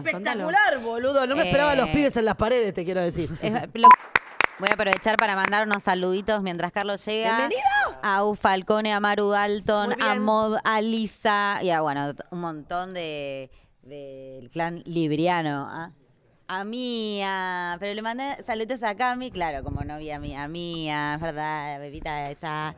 Espectacular, boludo. No me esperaba los pibes en las paredes, te quiero decir. Voy a aprovechar para mandar unos saluditos mientras Carlos llega. ¡Bienvenido! A U Falcone, a Maru Dalton, Muy bien. a Mod, a Lisa y a, bueno, un montón del clan libriano. A Mía, pero le mandé saludos a Cami, claro, como novia a Mía, es verdad, bebita esa.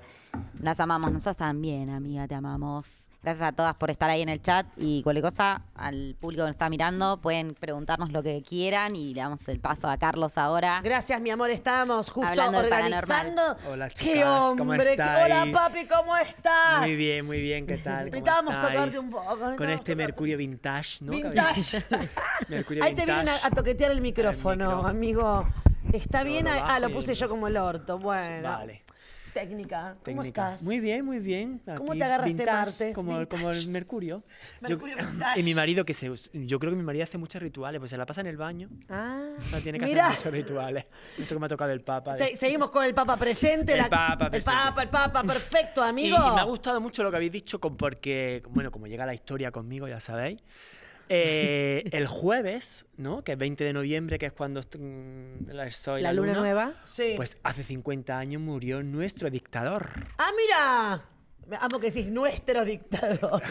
Las amamos, nosotros también, amiga, te amamos. Gracias a todas por estar ahí en el chat y cualquier cosa, al público que nos está mirando, pueden preguntarnos lo que quieran y le damos el paso a Carlos ahora. Gracias, mi amor, estamos justo Hablando del organizando. Hola, chicas, ¡Qué hombre! ¿cómo estáis? Hola, papi, ¿cómo estás? Muy bien, ¿qué tal? ¿Cómo Necesitábamos estáis? tocarte un poco. Con este Mercurio vintage, ¿no? Vintage. Mercurio Ahí te vienen vintage. a toquetear el micrófono, amigo. ¿Está Yo bien? lo bajo Lo y puse yo como el orto. Bueno. Vale. Técnica. ¿Cómo Técnica. estás? Muy bien. ¿Cómo Aquí, te agarraste vintage, martes? Como Vintage. el Mercurio. Mercurio vintage. Y mi marido, yo creo que mi marido hace muchos rituales, pues se la pasa en el baño. O sea, tiene que Mirá. hacer muchos rituales. Esto que me ha tocado el Papa. Seguimos con el Papa presente. El Papa presente. El Papa, perfecto, Y amigo. me ha gustado mucho lo que habéis dicho, porque, bueno, como llega la historia conmigo, ya sabéis. El jueves, ¿no? Que es 20 de noviembre, que es cuando soy La luna nueva. Sí. Pues hace 50 años murió nuestro dictador. ¡Ah, mira! Me amo que decís nuestro dictador.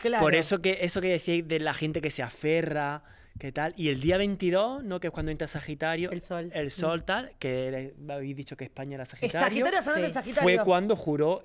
Claro. Por eso que decíais de la gente que se aferra, ¿qué tal? Y el día 22, ¿no? Que es cuando entra Sagitario. El sol. El sol, tal, que habéis dicho que España era Es Sagitario. Sagitario, ascendente Sí. Sagitario. Fue cuando juró,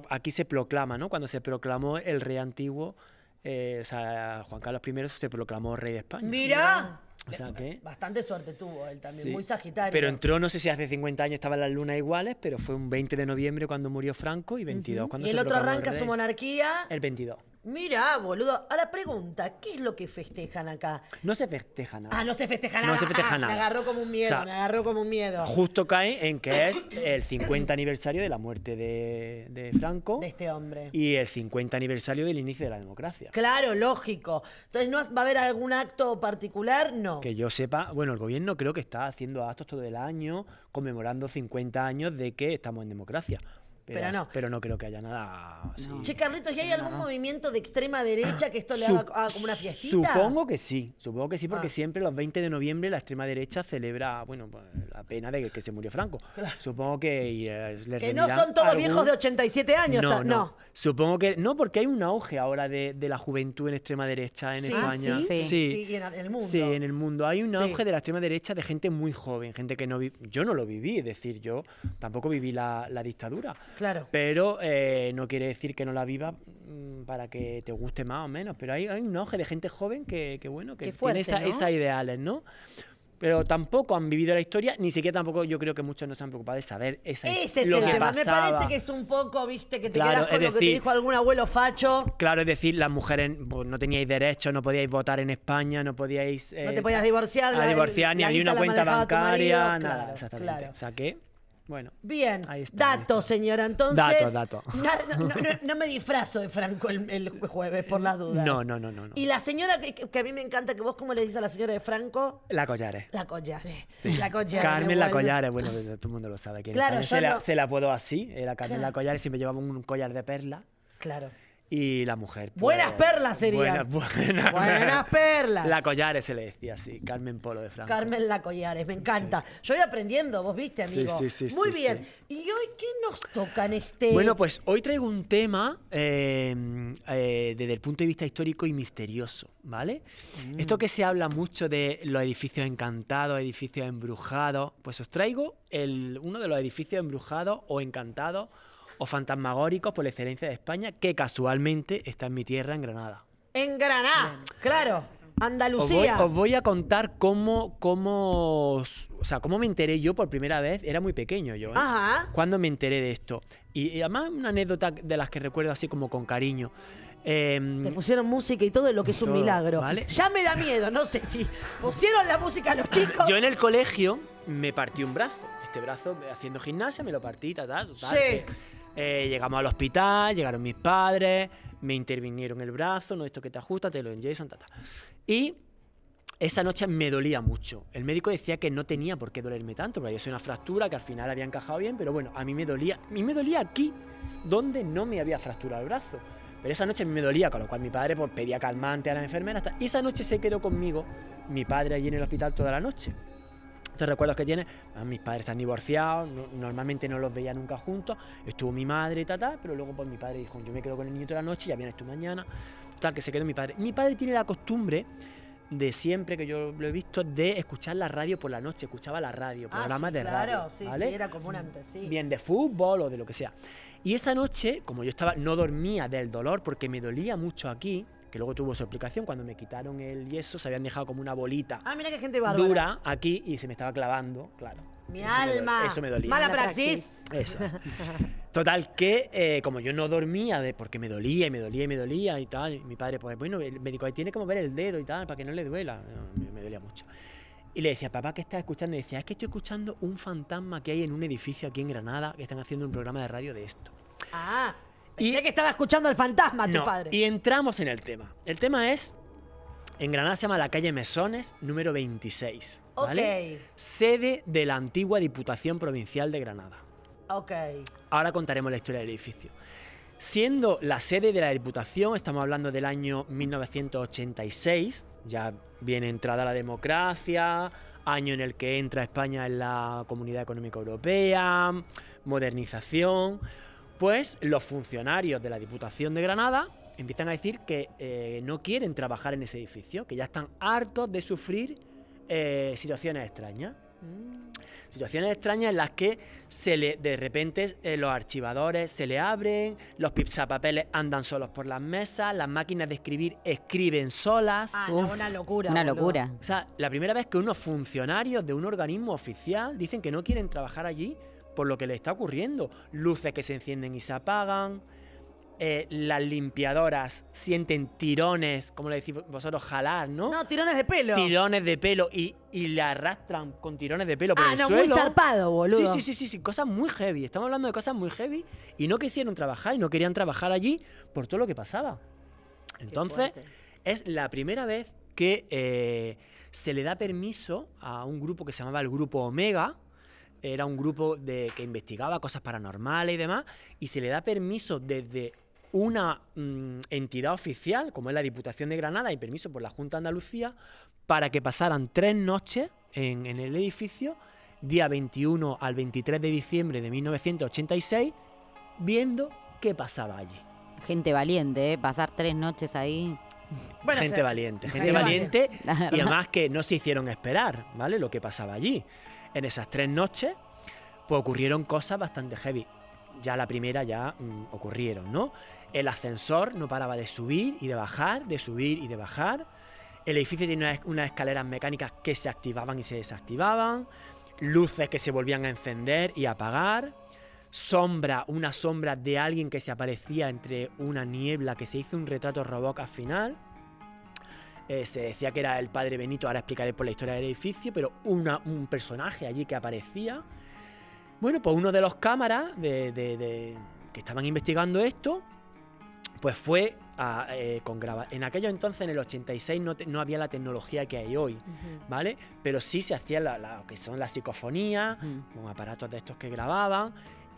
aquí se proclama, ¿no? Cuando se proclamó el rey antiguo, o sea, Juan Carlos I se proclamó rey de España. ¡Mira! O sea que... Bastante suerte tuvo él también, Sí. muy Sagitario. Pero entró, no sé si hace 50 años estaban las lunas iguales, pero fue un 20 de noviembre cuando murió Franco y 22 cuando Y se el otro proclamó arranca rey. su monarquía. El 22. Mira, boludo. Ahora pregunta, ¿qué es lo que festejan acá? No se festeja nada. Ah, no se festeja No nada. se festeja Ah, nada. Me agarró como un miedo, O sea, Justo cae en que es el 50 aniversario de la muerte de Franco De este hombre. y el 50 aniversario del inicio de la democracia. Claro, lógico. Entonces, ¿no va a haber algún acto particular? No. Que yo sepa, bueno, el gobierno creo que está haciendo actos todo el año conmemorando 50 años de que estamos en democracia. Pero no creo que haya nada así. Che, Carlitos, ¿y hay algún movimiento de extrema derecha que esto le haga como una fiestita? Supongo que sí, porque Ah. siempre los 20 de noviembre la extrema derecha celebra, bueno, pues, la pena de que se murió Franco. Claro. Supongo que les Que no rendirán son todos algún- viejos de 87 años. No. Supongo que no, porque hay un auge ahora de la juventud en extrema derecha en ¿Sí? España. ¿Sí? Sí. Y en el mundo. Sí, en el mundo. Hay un Sí. auge de la extrema derecha de gente muy joven, gente que no yo no lo viví, es decir, yo tampoco viví la dictadura. Claro. Pero no quiere decir que no la viva para que te guste más o menos. Pero hay un auge de gente joven que bueno, que Qué tiene fuerte, ¿no? esas ideales, ¿no? Pero tampoco han vivido la historia, ni siquiera tampoco yo creo que muchos no se han preocupado de saber Ese es lo el que tema. Me pasaba. parece que es un poco, viste, que te Claro, quedas con es lo que te decir- dijo algún abuelo facho. Claro, es decir, las mujeres pues, no teníais derechos, no podíais votar en España, no podíais... No te podías divorciar. Ni la había guita una la cuenta manejaba tu bancaria, marido. nada, Claro, exactamente. claro. O sea que, bueno. Bien, Ahí está, datos, señora. Entonces, Datos. No me disfrazo de Franco el jueves, por las dudas. No. Y la señora, que a mí me encanta, que vos, ¿cómo le dices a la señora de Franco? La Collares. La Collares. La Collares. Carmen La bueno. Collares, bueno, todo el mundo lo sabe. Que en Claro, España yo no- se la apodó así, era Carmen Claro. La Collares, siempre llevaba un collar de perlas. Claro. Y la mujer. pues, Buenas perlas serían. Buenas perlas. La Collares se le decía así, Carmen Polo de Franco. Carmen La Collares, me encanta. Yo voy aprendiendo, vos viste, amigo. Sí, Muy sí, bien. ¿Y hoy qué nos toca en este...? Bueno, pues hoy traigo un tema desde el punto de vista histórico y misterioso, ¿vale? Esto que se habla mucho de los edificios encantados, edificios embrujados, pues os traigo uno de los edificios embrujados o encantados o fantasmagóricos por la excelencia de España, que casualmente está en mi tierra, en Granada. En Granada, claro. Andalucía. Os voy a contar cómo me enteré yo por primera vez. Era muy pequeño yo, ¿eh? Ajá. Cuando me enteré de esto. Y además una anécdota de las que recuerdo así como con cariño. Te pusieron música y todo, lo que es un Todo, milagro. ¿vale? Ya me da miedo, no sé si pusieron la música a los chicos. Yo en el colegio me partí un brazo. Este brazo, haciendo gimnasia, me lo partí, total. Sí. Llegamos al hospital, llegaron mis padres, me intervinieron el brazo, no esto que te ajusta, te lo enyesan, Y esa noche me dolía mucho. El médico decía que no tenía por qué dolerme tanto, porque había sido una fractura que al final había encajado bien, pero bueno, a mí me dolía aquí, donde no me había fracturado el brazo. Pero esa noche a mí me dolía, con lo cual mi padre pues, pedía calmante a la enfermera. Y esa noche se quedó conmigo mi padre allí en el hospital toda la noche. Estos recuerdos que tiene, mis padres están divorciados, normalmente no los veía nunca juntos, estuvo mi madre y tal, pero luego pues mi padre dijo, yo me quedo con el niño toda la noche, ya vienes tú mañana. Total, que se quedó mi padre. Mi padre tiene la costumbre de siempre, que yo lo he visto, de escuchar la radio por la noche, escuchaba la radio, programas de radio. Claro, sí, ¿vale? sí, era común antes, sí. Bien de fútbol o de lo que sea. Y esa noche, como yo estaba, no dormía del dolor porque me dolía mucho aquí, que luego tuvo su explicación, cuando me quitaron el yeso se habían dejado como una bolita Ah, mira qué gente bárbara. dura aquí y se me estaba clavando, claro. Mi Eso me alma. eso me dolía. Mala Mala praxis. Eso. Total, que como yo no dormía porque me dolía y me dolía y me dolía y tal, y mi padre, pues bueno, el médico ahí tiene que mover el dedo y tal, para que no le duela. No, me dolía mucho. Y le decía, papá, ¿qué estás escuchando? Y decía, es que estoy escuchando un fantasma que hay en un edificio aquí en Granada, que están haciendo un programa de radio de esto. Ah, pensé que estaba escuchando al fantasma tu No, padre. y entramos en el tema. El tema es, en Granada se llama la calle Mesones, número 26, ¿vale? Ok. Sede de la antigua Diputación Provincial de Granada. Ok. Ahora contaremos la historia del edificio. Siendo la sede de la Diputación, estamos hablando del año 1986, ya viene entrada la democracia, año en el que entra España en la Comunidad Económica Europea, modernización, pues los funcionarios de la Diputación de Granada empiezan a decir que no quieren trabajar en ese edificio, que ya están hartos de sufrir situaciones extrañas. Situaciones extrañas en las que de repente los archivadores se le abren, los pisapapeles andan solos por las mesas, las máquinas de escribir escriben solas. Ah, no, Uf, una locura. Una boludo. locura. O sea, la primera vez que unos funcionarios de un organismo oficial dicen que no quieren trabajar allí por lo que les está ocurriendo. Luces que se encienden y se apagan. Las limpiadoras sienten tirones, como le decís vosotros, jalar, ¿no? No, tirones de pelo. Tirones de pelo y le arrastran con tirones de pelo por el no, suelo. muy zarpado, boludo. Sí, cosas muy heavy. Estamos hablando de cosas muy heavy y no quisieron trabajar y no querían trabajar allí por todo lo que pasaba. Entonces, fuerte. es la primera vez que se le da permiso a un grupo que se llamaba el Grupo Omega. Era un grupo que investigaba cosas paranormales y demás, y se le da permiso desde una entidad oficial, como es la Diputación de Granada, y permiso por la Junta de Andalucía, para que pasaran 3 noches en el edificio, día 21 al 23 de diciembre de 1986, viendo qué pasaba allí. Gente valiente, ¿eh? Pasar 3 noches ahí. Bueno, Gente se- valiente, gente gente valiente, La y verdad. además que no se hicieron esperar, ¿vale? Lo que pasaba allí. En esas 3 noches, pues ocurrieron cosas bastante heavy. Ya la primera ya ocurrieron, ¿no? El ascensor no paraba de subir y de bajar, de subir y de bajar. El edificio tiene unas escaleras mecánicas que se activaban y se desactivaban. Luces que se volvían a encender y apagar. Una sombra de alguien que se aparecía entre una niebla, que se hizo un retrato robot al final. Se decía que era el padre Benito, ahora explicaré por la historia del edificio, pero un personaje allí que aparecía. Bueno, pues uno de los cámaras que estaban investigando esto, pues fue con grabar. En aquello entonces, en el 86, no había la tecnología que hay hoy, ¿vale? Pero sí se hacía lo que son las psicofonías, con aparatos de estos que grababan.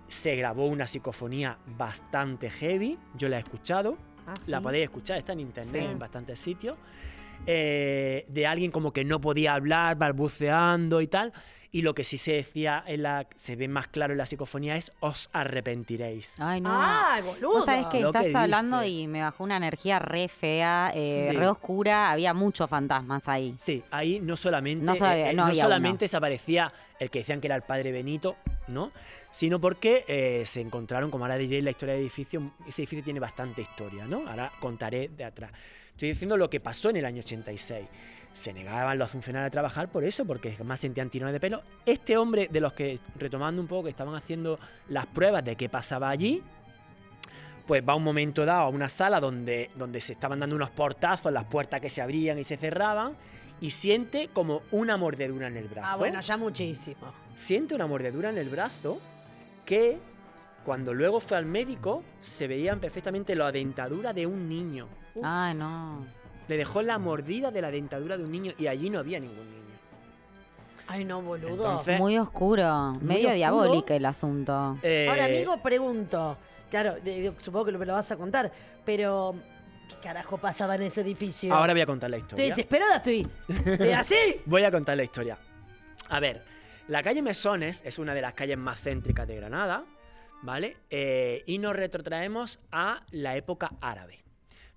Se grabó una psicofonía bastante heavy, yo la he escuchado. Ah, ¿sí? La podéis escuchar, está en internet, Sí. en bastantes sitios. De alguien como que no podía hablar, balbuceando y tal. Y lo que sí se decía, se ve más claro en la psicofonía, es os arrepentiréis. Ay, no. ¡Ay, boludo! Vos sabés que Lo estás que hablando dice. y me bajó una energía re fea, Sí. re oscura. Había muchos fantasmas ahí. Sí, ahí no solamente, No sabía- no había solamente se aparecía el que decían que era el padre Benito, ¿no? Sino porque se encontraron, como ahora diré en la historia del edificio, ese edificio tiene bastante historia, ¿no? Ahora contaré de atrás. Estoy diciendo lo que pasó en el año 86. Se negaban los funcionarios a trabajar por eso, porque más sentían tirones de pelo. Este hombre, de los que, retomando un poco, que estaban haciendo las pruebas de qué pasaba allí, pues va un momento dado a una sala donde se estaban dando unos portazos, las puertas que se abrían y se cerraban, y siente como una mordedura en el brazo. Ah, bueno, ya muchísimo. Siente una mordedura en el brazo que, cuando luego fue al médico, se veían perfectamente la dentadura de un niño. Ay, no. Le dejó la mordida de la dentadura de un niño y allí no había ningún niño. Ay, no, boludo. Entonces, Muy oscuro. Medio oscuro. diabólico el asunto. Ahora, amigo, pregunto. Claro, supongo que me lo vas a contar, pero ¿qué carajo pasaba en ese edificio? Ahora voy a contar la Estoy historia. desesperada, estoy así. Voy a contar la historia. A ver, la calle Mesones es una de las calles más céntricas de Granada, ¿vale? Y nos retrotraemos a la época árabe,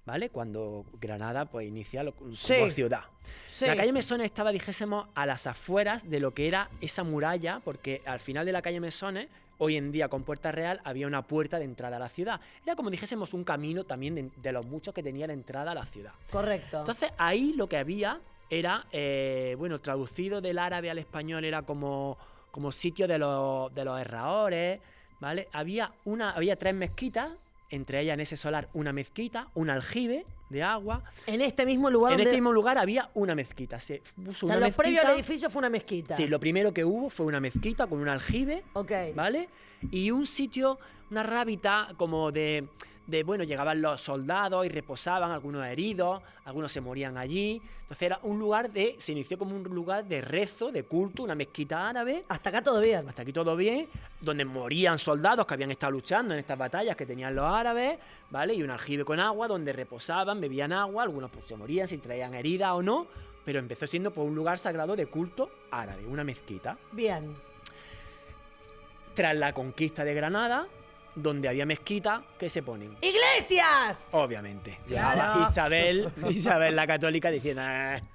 ¿vale? Cuando Granada pues inicia como ciudad. Sí. La calle Mesones estaba, dijésemos, a las afueras de lo que era esa muralla, porque al final de la calle Mesones, hoy en día con Puerta Real, había una puerta de entrada a la ciudad. Era como dijésemos un camino también de los muchos que tenía de entrada a la ciudad. Correcto. Entonces ahí lo que había era, bueno, traducido del árabe al español era como sitio de los herradores, ¿vale? Había 3 mezquitas, entre ellas en ese solar una mezquita, un aljibe de agua. En este mismo lugar. En donde... este mismo lugar había una mezquita. Se puso O sea, una lo previo mezquita. al edificio fue una mezquita. Sí, lo primero que hubo fue una mezquita con un aljibe, Ok. ¿vale? Y un sitio, una rábita como de bueno, llegaban los soldados y reposaban, algunos heridos, algunos se morían allí. Entonces era un lugar se inició como un lugar de rezo, de culto, una mezquita árabe. Hasta acá todo bien. Hasta aquí todo bien, donde morían soldados que habían estado luchando en estas batallas que tenían los árabes, ¿vale? Y un aljibe con agua donde reposaban, bebían agua, algunos pues se morían, si traían heridas o no, pero empezó siendo pues un lugar sagrado de culto árabe, una mezquita. Bien. Tras la conquista de Granada, donde había mezquitas, ¿qué se ponen? ¡Iglesias! Obviamente. Claro. Llegaba Isabel la católica diciendo,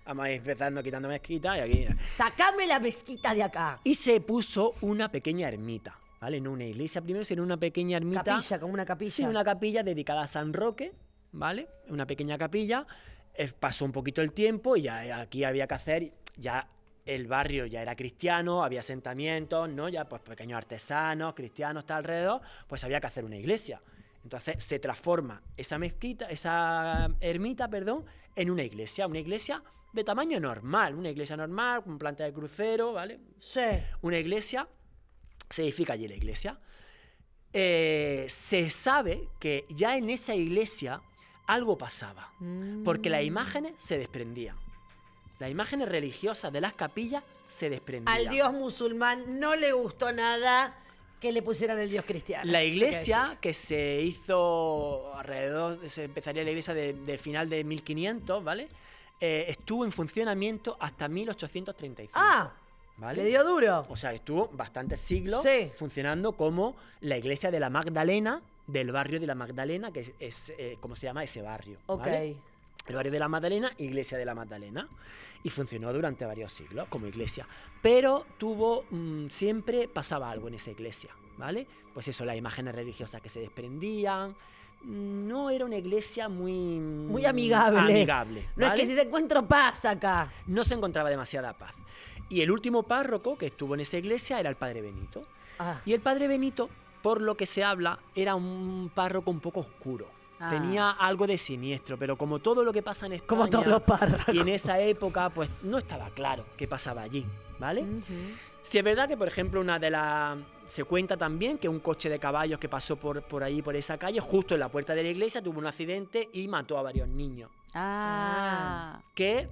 vamos a ir empezando quitando mezquitas y aquí. ¡Sacame la mezquita de acá! Y se puso una pequeña ermita, ¿vale? No una iglesia primero, sino una pequeña ermita. Capilla, como una capilla. Sí, una capilla dedicada a San Roque, ¿vale? Una pequeña capilla. Pasó un poquito el tiempo y ya aquí había que hacer, ya el barrio ya era cristiano, había asentamientos, ¿no? Ya pues pequeños artesanos, cristianos, está alrededor, pues había que hacer una iglesia. Entonces se transforma esa ermita, en una iglesia de tamaño normal, una iglesia normal, con planta de crucero, ¿vale? Sí. Una iglesia, se edifica allí la iglesia. Se sabe que ya en esa iglesia algo pasaba, porque las imágenes se desprendían. Las imágenes religiosas de las capillas se desprendían. Al dios musulmán no le gustó nada que le pusieran el dios cristiano. La iglesia que se hizo alrededor, se empezaría la iglesia del final de 1500, ¿vale? Estuvo en funcionamiento hasta 1835. Ah, ¿vale? le dio duro. O sea, estuvo bastantes siglos Sí. funcionando como la iglesia de la Magdalena, del barrio de la Magdalena, que es como se llama ese barrio. Ok. ¿vale? El barrio de la Magdalena, iglesia de la Magdalena. Y funcionó durante varios siglos como iglesia. Pero siempre pasaba algo en esa iglesia, ¿vale? Pues eso, las imágenes religiosas que se desprendían. No era una iglesia muy amigable. amigable, No es ¿vale? que si se encuentro paz acá. No se encontraba demasiada paz. Y el último párroco que estuvo en esa iglesia era el padre Benito. Ah. Y el padre Benito, por lo que se habla, era un párroco un poco oscuro. Tenía algo de siniestro, pero como todo lo que pasa en España Como todos los párrocos. y en esa época, pues no estaba claro qué pasaba allí, ¿vale? Si es verdad que, por ejemplo, se cuenta también que un coche de caballos que pasó por ahí, por esa calle, justo en la puerta de la iglesia, tuvo un accidente y mató a varios niños. Que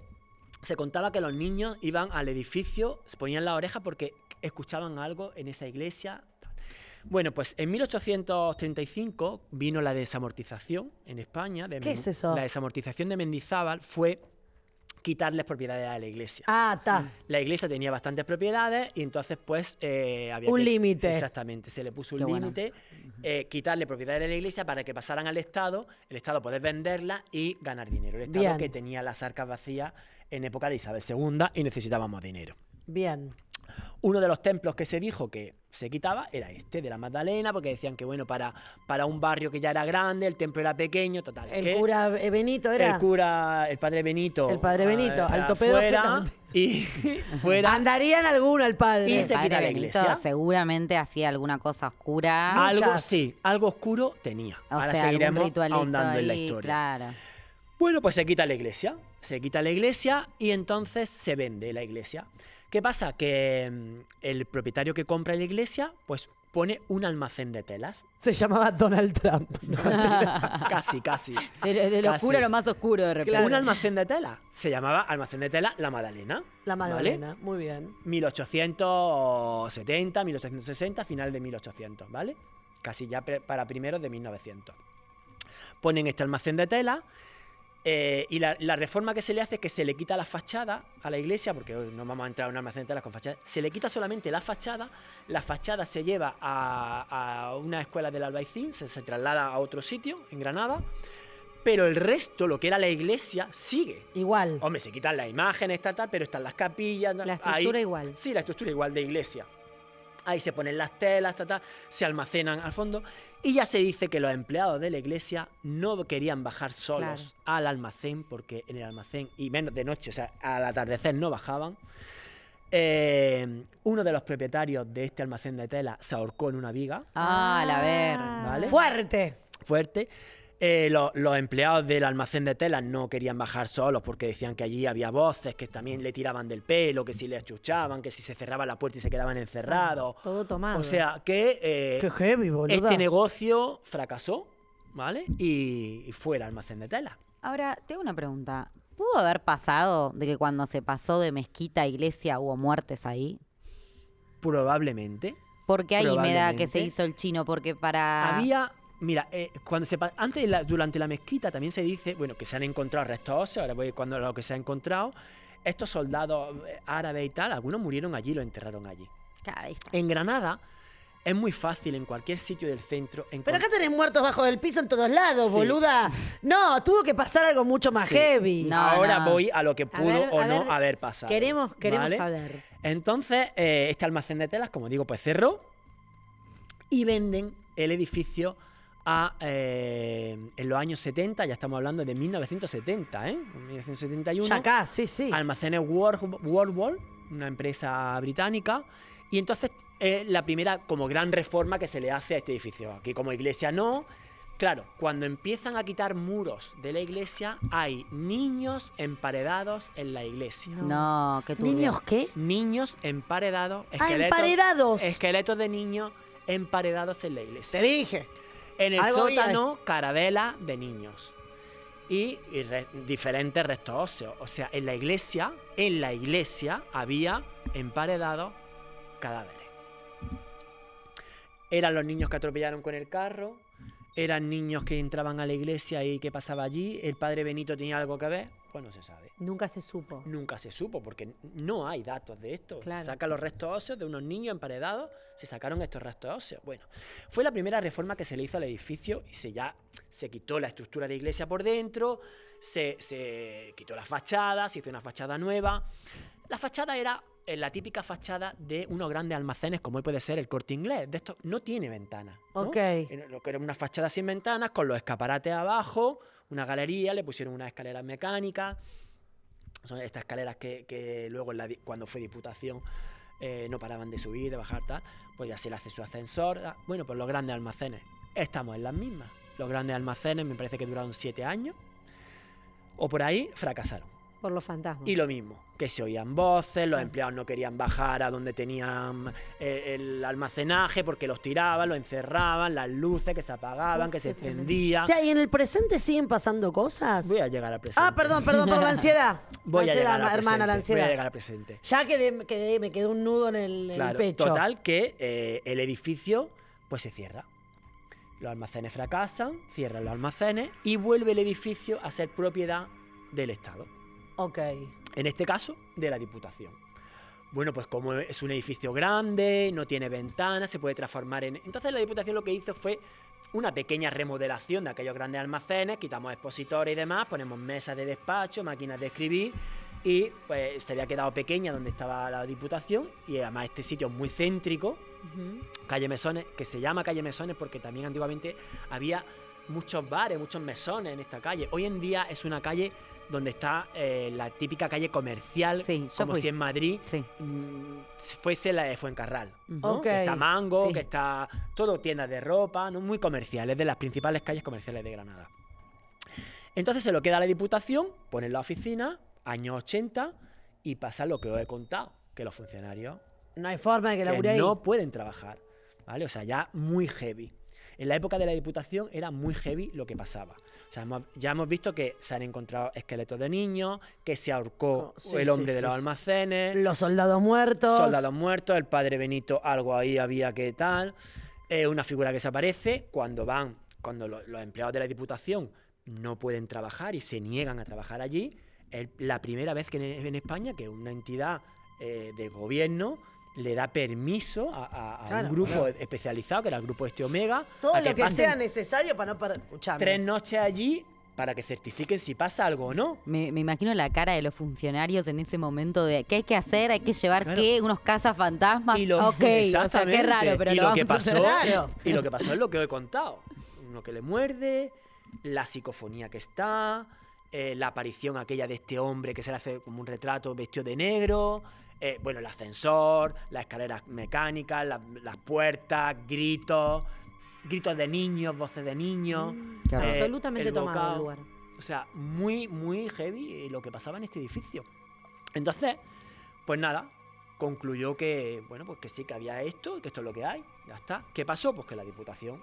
se contaba que los niños iban al edificio, se ponían la oreja porque escuchaban algo en esa iglesia. Bueno, pues en 1835 vino la desamortización en España. ¿Qué es eso? La desamortización de Mendizábal fue quitarles propiedades a la iglesia. Ah, está. La iglesia tenía bastantes propiedades y entonces pues había Un límite. Exactamente, se le puso un Qué bueno. límite, quitarle propiedades a la iglesia para que pasaran al Estado, el Estado poder venderla y ganar dinero. El Estado Bien. que tenía las arcas vacías en época de Isabel II y necesitábamos dinero. Bien. Uno de los templos que se dijo que se quitaba era este, de la Magdalena, porque decían que, bueno, para un barrio que ya era grande, el templo era pequeño, total. El que cura Benito era. el padre Benito. El padre Benito, alto fuera, pedófilo. y fuera. Andarían alguno el padre. Y El se padre quita la Benito iglesia. seguramente hacía alguna cosa oscura. Muchas. Algo, sí, algo oscuro tenía. O Ahora sea, seguiremos algún ritualito ahondando en la ahí, historia. claro. Bueno, pues se quita la iglesia. Se quita la iglesia y entonces se vende la iglesia. ¿Qué pasa? Que el propietario que compra la iglesia, pues pone un almacén de telas. Se llamaba Donald Trump. Casi, casi. De lo Casi. oscuro a lo más oscuro de repente. Claro. Un almacén de telas. Se llamaba Almacén de Telas La Magdalena. La ¿vale? Magdalena. Muy bien. 1870, 1860, final de 1800, ¿vale? casi ya para primeros de 1900. Ponen este almacén de tela. Y la reforma que se le hace es que se le quita la fachada a la iglesia, porque hoy no vamos a entrar en un almacén de telas con fachada, se le quita solamente la fachada se lleva a una escuela del Albaicín, se traslada a otro sitio, en Granada, pero el resto, lo que era la iglesia, sigue. Igual. Hombre, se quitan las imágenes, tal, pero están las capillas. La estructura ahí, igual. Sí, la estructura igual de iglesia. Ahí se ponen las telas, se almacenan al fondo. Y ya se dice que los empleados de la iglesia no querían bajar solos al almacén, porque en el almacén, y menos de noche, o sea, al atardecer no bajaban. Uno de los propietarios de este almacén de tela se ahorcó en una viga. Ah, la ver. ¿Vale? Fuerte. Los empleados del almacén de telas no querían bajar solos porque decían que allí había voces que también le tiraban del pelo, que si le achuchaban, que si se cerraba la puerta y se quedaban encerrados. Todo tomado. O sea que Qué heavy, boluda. este negocio fracasó, ¿vale? Y fue el almacén de telas. Ahora, tengo una pregunta. ¿Pudo haber pasado de que cuando se pasó de mezquita a iglesia hubo muertes ahí? Probablemente. Porque ahí me da que se Probablemente. hizo el chino, porque para... Había... Mira, durante la mezquita también se dice, bueno, que se han encontrado restos óseos, ahora voy cuando lo que se ha encontrado, estos soldados árabes y tal, algunos murieron allí, los enterraron allí. Claro, ahí está. En Granada es muy fácil en cualquier sitio del centro Pero acá tenés muertos bajo del piso en todos lados, Sí. boluda. No, tuvo que pasar algo mucho más Sí. heavy. No. Ahora voy a lo que pudo ver, o a no ver, haber pasado. Queremos ¿vale? saber. Entonces, este almacén de telas, como digo, pues cerró y venden el edificio en los años 70, ya estamos hablando de 1970, 1971. Ya acá, sí. Almacenes Worldwall, una empresa británica, y entonces la primera como gran reforma que se le hace a este edificio. Aquí como iglesia no. Claro, cuando empiezan a quitar muros de la iglesia, hay niños emparedados en la iglesia. No, qué turbio. ¿Niños qué? Niños emparedados, emparedados. esqueletos de niños emparedados en la iglesia. Te dije. En el Algo había sótano, carabelas de niños. Y diferentes restos óseos. O sea, en la iglesia había emparedados cadáveres. Eran los niños que atropellaron con el carro, eran niños que entraban a la iglesia y qué pasaba allí, el padre Benito tenía algo que ver, pues no se sabe. Nunca se supo. Nunca se supo porque no hay datos de esto. Claro. Se sacan los restos óseos de unos niños emparedados, se sacaron estos restos óseos. Bueno, fue la primera reforma que se le hizo al edificio y se quitó la estructura de iglesia por dentro, se quitó la fachada, se hizo una fachada nueva. La fachada era la típica fachada de unos grandes almacenes como hoy puede ser el Corte Inglés. De esto no tiene ventanas, ¿no? Ok. Lo que era una fachada sin ventanas, con los escaparates abajo, una galería, le pusieron unas escaleras mecánicas. Son estas escaleras que luego cuando fue Diputación no paraban de subir, de bajar, tal. Pues ya se le hace su ascensor. Bueno, pues los grandes almacenes. Estamos en las mismas. Los grandes almacenes me parece que duraron 7 años. O por ahí fracasaron. Por los fantasmas. Y lo mismo, que se oían voces, los empleados no querían bajar a donde tenían el almacenaje porque los tiraban, los encerraban, las luces que se apagaban, que se encendían. O sea, ¿y en el presente siguen pasando cosas? Voy a llegar al presente. Perdón, por la ansiedad. Voy La a llegar ansiedad, al hermana, la presente. Voy a ansiedad. llegar al presente. Ya me quedó un nudo en el pecho. Total que el edificio pues se cierra. Los almacenes fracasan, cierran los almacenes y vuelve el edificio a ser propiedad del Estado. Ok. En este caso, de la Diputación. Bueno, pues como es un edificio grande, no tiene ventanas, se puede transformar en... Entonces la Diputación lo que hizo fue una pequeña remodelación de aquellos grandes almacenes, quitamos expositores y demás, ponemos mesas de despacho, máquinas de escribir y pues se había quedado pequeña donde estaba la Diputación y además este sitio es muy céntrico, calle Mesones, que se llama calle Mesones porque también antiguamente había muchos bares, muchos mesones en esta calle. Hoy en día es una calle donde está la típica calle comercial, Sí, yo como fui. si en Madrid Sí. fuese la de Fuencarral. ¿no? Ok. Que está Mango, Sí. que está todo tiendas de ropa, ¿no? Muy comerciales, de las principales calles comerciales de Granada. Entonces se lo queda a la Diputación, ponen la oficina, años 80, y pasa lo que os he contado, que los funcionarios No hay forma de que que labure ahí. no pueden trabajar, ¿vale? O sea, ya muy heavy. En la época de la Diputación era muy heavy lo que pasaba. O sea, ya hemos visto que se han encontrado esqueletos de niños, que se ahorcó Sí, el hombre sí, de sí, los sí. almacenes, Los soldados muertos. soldados muertos, el padre Benito, algo ahí había que tal. Es una figura que se aparece cuando los empleados de la Diputación no pueden trabajar y se niegan a trabajar allí. Es la primera vez que en España que una entidad de gobierno le da permiso a Claro, un grupo claro. especializado, que era el grupo Omega, Todo a lo que pasen sea necesario para no perder. Escuchame. 3 noches allí para que certifiquen si pasa algo o no. Me imagino la cara de los funcionarios en ese momento de ¿qué hay que hacer? ¿Hay que llevar Claro. qué? ¿Unos cazafantasmas? Y lo, Ok, o sea, qué exactamente. raro, pero y lo lo vamos que a pasó, hacer. Claro. y lo que pasó es lo que os he contado. Uno que le muerde, la psicofonía que está, la aparición aquella de este hombre que se le hace como un retrato vestido de negro, bueno, el ascensor, las escaleras mecánicas, las puertas, gritos de niños, voces de niños. Claro. Absolutamente el tomado bocado. el lugar. O sea, muy, muy heavy lo que pasaba en este edificio. Entonces, pues nada, concluyó que, bueno, pues que sí, que había esto, que esto es lo que hay, ya está. ¿Qué pasó? Pues que la Diputación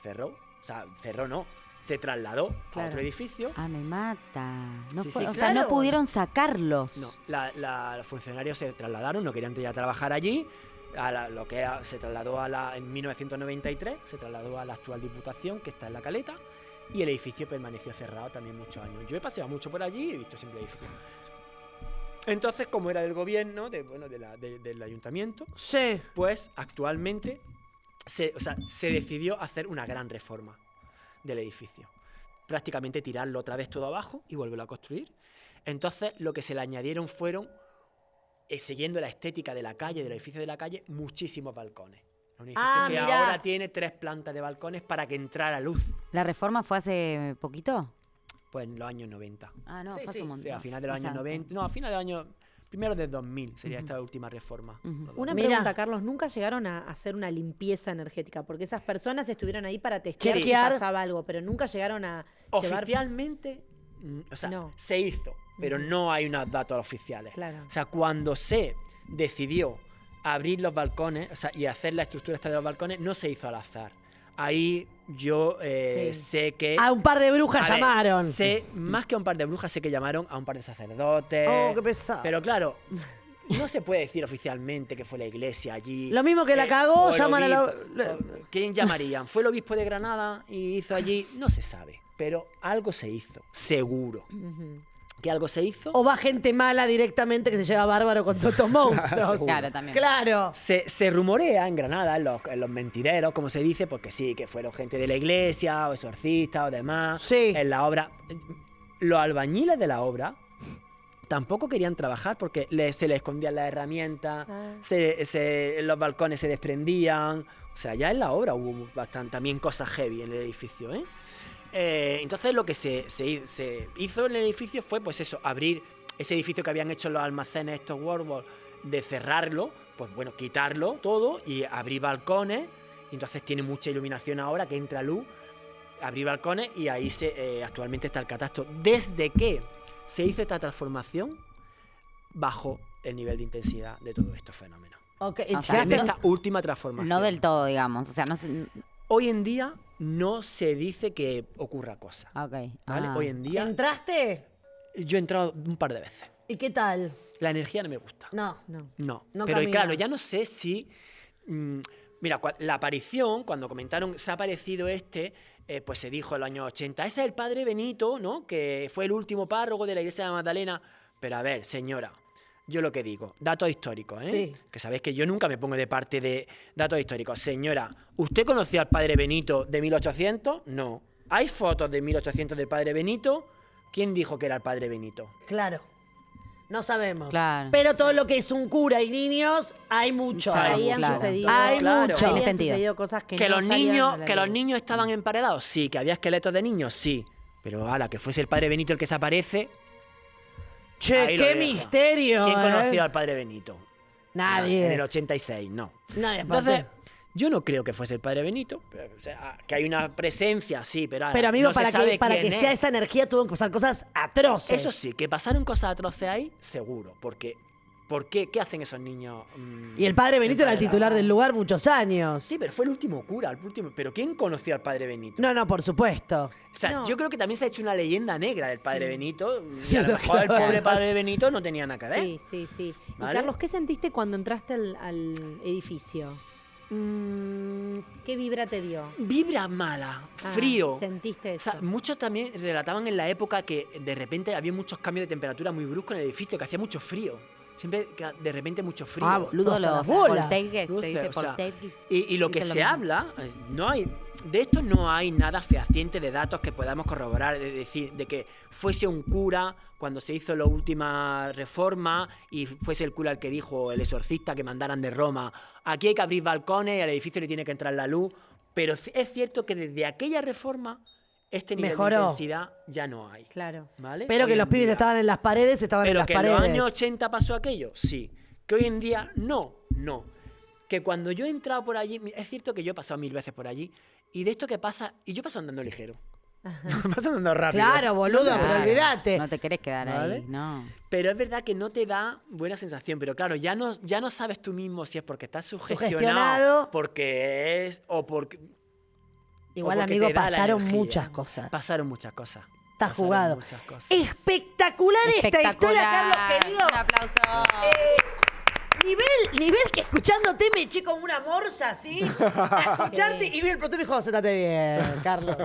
cerró, o sea, cerró no, se trasladó a Claro. otro edificio. Ah, me mata. No Sí, fue- sí, o sea, claro. no pudieron sacarlos. No, los funcionarios se trasladaron, no querían ya trabajar allí. Se trasladó en 1993, se trasladó a la actual Diputación, que está en La Caleta, y el edificio permaneció cerrado también muchos años. Yo he paseado mucho por allí y he visto siempre el edificio. Entonces, como era del gobierno, del ayuntamiento, Sí. pues actualmente se decidió hacer una gran reforma del edificio. Prácticamente tirarlo otra vez todo abajo y volverlo a construir. Entonces, lo que se le añadieron fueron, siguiendo la estética de la calle, del edificio de la calle, muchísimos balcones. Un edificio que mirá. ahora tiene 3 plantas de balcones para que entrara luz. ¿La reforma fue hace poquito? Pues en los años 90. Ah, no, Sí, fue hace sí. un O montón. sea, a final de los O sea, años 90. No, a final del año. Primero del 2000 sería Ujú. esta última reforma. Ujú. Una Mira. pregunta, Carlos, ¿nunca llegaron a hacer una limpieza energética? Porque esas personas estuvieron ahí para testear si Chequear. pasaba algo, pero nunca llegaron a llevar... Oficialmente, o sea, No. se hizo, pero Ujú. no hay unos datos oficiales. Claro. O sea, cuando se decidió abrir los balcones, o sea, y hacer la estructura esta de los balcones, no se hizo al azar. Ahí yo Sí. sé que... A un par de brujas A ver, llamaron. sé, más que a un par de brujas, sé que llamaron a un par de sacerdotes. Oh, qué pesado. Pero claro, no se puede decir oficialmente que fue la iglesia allí. Lo mismo que la cagó, o el llaman a la- obispo. ¿Quién llamarían? ¿Fue el obispo de Granada y hizo allí? No se sabe, pero algo se hizo, seguro. Ujú. Que algo se hizo. O va gente mala directamente que se lleva bárbaro con todos estos monstruos. Claro, también. Claro. Se rumorea en Granada, en los mentideros, como se dice, porque sí, que fueron gente de la iglesia, o exorcistas, o demás, Sí. en la obra. Los albañiles de la obra tampoco querían trabajar porque se les escondían las herramientas, Ah. los balcones se desprendían. O sea, ya en la obra hubo bastante, también cosas heavy en el edificio, ¿eh? Entonces lo que se hizo en el edificio fue, pues eso, abrir ese edificio que habían hecho los almacenes estos Warwall, de cerrarlo, pues bueno, quitarlo todo y abrir balcones. Y entonces tiene mucha iluminación ahora, que entra luz, abrir balcones y ahí actualmente está el catastro. Desde que se hizo esta transformación, bajó el nivel de intensidad de todos estos fenómenos. Ok, O sea, En llegaste- esta última transformación. No del todo, digamos. O sea, no sé. Hoy en día no se dice que ocurra cosa. Ok. ¿Vale? Ah. Hoy en día ¿Entraste? yo he entrado un par de veces. ¿Y qué tal? La energía no me gusta. No. No. No. No Pero camina. claro, ya no sé si... mira, la aparición, cuando comentaron, se ha aparecido pues se dijo en los años 80, ese es el padre Benito, ¿no? Que fue el último párroco de la iglesia de la Magdalena. Pero a ver, señora, yo lo que digo, datos históricos, ¿eh? Sí. Que sabéis que yo nunca me pongo de parte de datos históricos. Señora, ¿usted conocía al padre Benito de 1800? No. ¿Hay fotos de 1800 del padre Benito? ¿Quién dijo que era el padre Benito? Claro. No sabemos. Claro. Pero todo lo que es un cura y niños, hay mucho. Claro, Ahí han claro. sucedido, Hay Claro. mucho. ahí Tiene han sentido. sucedido cosas que, Que no los salían niños, a la que los luz. niños estaban emparedados, sí. Que había esqueletos de niños, sí. Pero ala, que fuese el padre Benito el que se aparece. Che, Ahí lo qué dejo. misterio. ¿Quién ¿eh? conoció al padre Benito? Nadie. En el 86, no. Nadie, Entonces, aparte. yo no creo que fuese el padre Benito. O sea, que hay una presencia, sí, pero ala, Pero amigo, no se para sabe que quién sea es. esa energía tuvo que pasar cosas atroces. Eso sí, que pasaron cosas atroces ahí, seguro. Porque, ¿por qué? ¿Qué hacen esos niños? Y el padre Benito era el emparedados? titular del lugar muchos años. Sí, pero fue el último cura, el último. Pero ¿quién conoció al padre Benito? No, no, por supuesto. O sea, No. yo creo que también se ha hecho una leyenda negra del padre Benito. Sí, Y a lo mejor el claro. pobre padre Benito no tenía nada que ver. Sí, sí, sí. Y ¿Vale? Carlos, ¿qué sentiste cuando entraste al edificio? ¿Qué vibra te dio? Vibra mala, Ah, frío. ¿Sentiste O eso? sea, muchos también relataban en la época que de repente había muchos cambios de temperatura muy bruscos en el edificio, que hacía mucho frío. Siempre de repente mucho frío. Ah, boludo, Todos hasta las los bolas. poltergeist, se Luces, dice o sea, poltergeist. Y lo que Dicen lo se mismo. habla, no hay, de esto no hay nada fehaciente de datos que podamos corroborar, es decir, de que fuese un cura cuando se hizo la última reforma y fuese el cura el que dijo, el exorcista, que mandaran de Roma, aquí hay que abrir balcones y al edificio le tiene que entrar la luz, pero es cierto que desde aquella reforma este nivel Mejoró. de intensidad ya no hay. Claro. ¿Vale? Pero que Hoy los en pibes día. estaban en las paredes, estaban en Pero las que en paredes. los años 80 pasó aquello, sí. Que hoy en día, no. Que cuando yo he entrado por allí, es cierto que yo he pasado 1000 veces por allí, y de esto que pasa, y yo paso andando ligero. Paso andando rápido. Claro, boludo, pero Claro, olvídate. No te querés quedar ¿Vale? ahí, no. Pero es verdad que no te da buena sensación. Pero claro, ya no sabes tú mismo si es porque estás Sugestionado. sugestionado, porque es, o porque... Igual, o porque amigo, te da la pasaron energía. muchas cosas. Pasaron muchas cosas. Está Pasaron jugado. muchas cosas. Espectacular esta historia, Carlos, querido. Un aplauso. Nivel que escuchándote me eché como una morsa, ¿sí? A escucharte y vi el producto y me dijo, sentate bien, Carlos.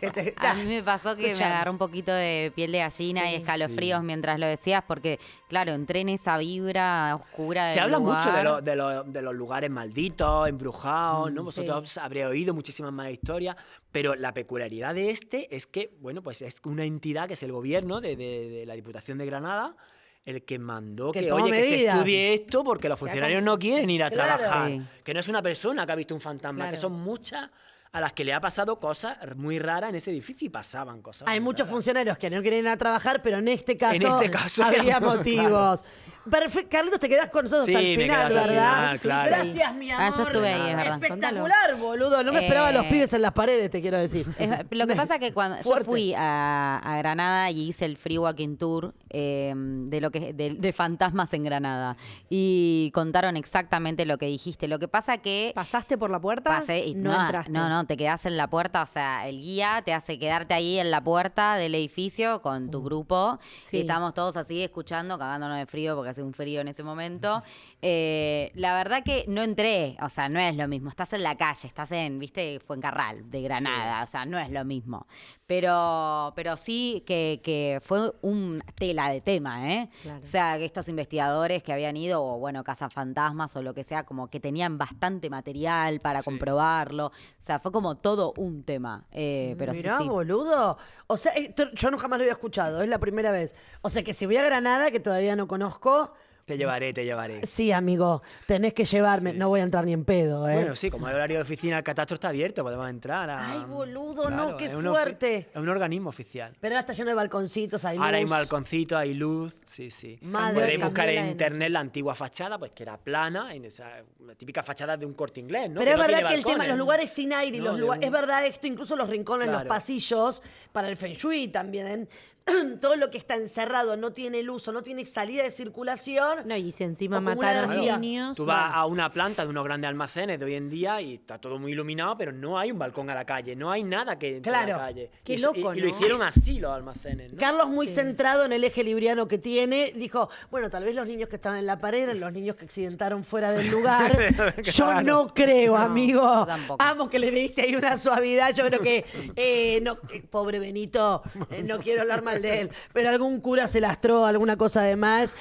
Que te- A mí me pasó que me Escuchame. agarró un poquito de piel de gallina y escalofríos mientras lo decías, porque, claro, entré en esa vibra oscura del Se habla mucho lugar. de los lugares malditos, embrujados, ¿no? sí. Vosotros habréis oído muchísimas más historias, pero la peculiaridad de este es que, bueno, pues es una entidad que es el gobierno de la Diputación de Granada el que mandó Que que, tomó oye, que se medidas. estudie esto porque los funcionarios no quieren ir a Claro. trabajar. Sí. Que no es una persona que ha visto un fantasma, Claro. que son muchas a las que le ha pasado cosas muy raras en ese edificio y pasaban cosas. Hay muy muchos raras. funcionarios que no quieren ir a trabajar, pero en este caso, este caso habría era- motivos. Perfecto. Carlitos, te quedás con nosotros Sí, hasta el me final, quedo hasta el ¿verdad? final, claro. Gracias, mi amor. Ah, yo estuve ahí, es verdad. Espectacular, boludo. No me esperaba los pibes en las paredes, te quiero decir. Lo que pasa es que cuando yo Fuerte. fui a Granada y hice el Free Walking Tour de fantasmas en Granada y contaron exactamente lo que dijiste. Lo que pasa que ¿Pasaste por la puerta? pasé y no entraste. no, te quedás en la puerta, o sea, el guía te hace quedarte ahí en la puerta del edificio con tu grupo Sí. y estamos todos así escuchando, cagándonos de frío porque hace un frío en ese momento. La verdad que no entré, o sea, no es lo mismo, estás en la calle, estás en, viste, Fuencarral de Granada, o sea, no es lo mismo. Pero sí que fue una tela de tema, ¿eh? Claro. O sea, que estos investigadores que habían ido, o bueno, cazafantasmas o lo que sea, como que tenían bastante material para Sí. comprobarlo. O sea, fue como todo un tema. Pero Mirá, sí, sí. boludo. O sea, yo no jamás lo había escuchado, es la primera vez. O sea, que si voy a Granada, que todavía no conozco, Te llevaré, te llevaré. sí, amigo, tenés que llevarme. Sí. No voy a entrar ni en pedo, ¿eh? Bueno, sí, como el horario de oficina del catastro está abierto, podemos entrar. Ay, boludo, no, qué es fuerte. Es un organismo oficial. Pero ahora está lleno de balconcitos, hay luz. Ahora hay un balconcito, hay luz, sí, sí. Madre, Podréis cambió buscar la en de internet la antigua fachada, pues que era plana, en esa la típica fachada de un Corte Inglés, ¿no? Pero es no verdad tiene que el tema, balcones. los lugares sin aire y No, los de lugares. un- Es verdad esto, incluso los rincones, los Claro. pasillos, para el Feng Shui también. Todo lo que está encerrado no tiene luz o no tiene salida de circulación. No, y si encima Acumula mataron energía. niños. Tú vas a una planta de unos grandes almacenes de hoy en día y está todo muy iluminado, pero no hay un balcón a la calle, no hay nada que entre a Claro. la calle. Qué y, loco, y lo ¿no? hicieron así los almacenes, ¿no? Carlos, muy centrado en el eje libriano que tiene, dijo, bueno, tal vez los niños que estaban en la pared eran los niños que accidentaron fuera del lugar. Yo Claro. no creo, No, amigo. yo tampoco. Amo que le diste ahí una suavidad. Yo creo que, no, pobre Benito, no quiero hablar mal de él, pero algún cura se lastró alguna cosa de más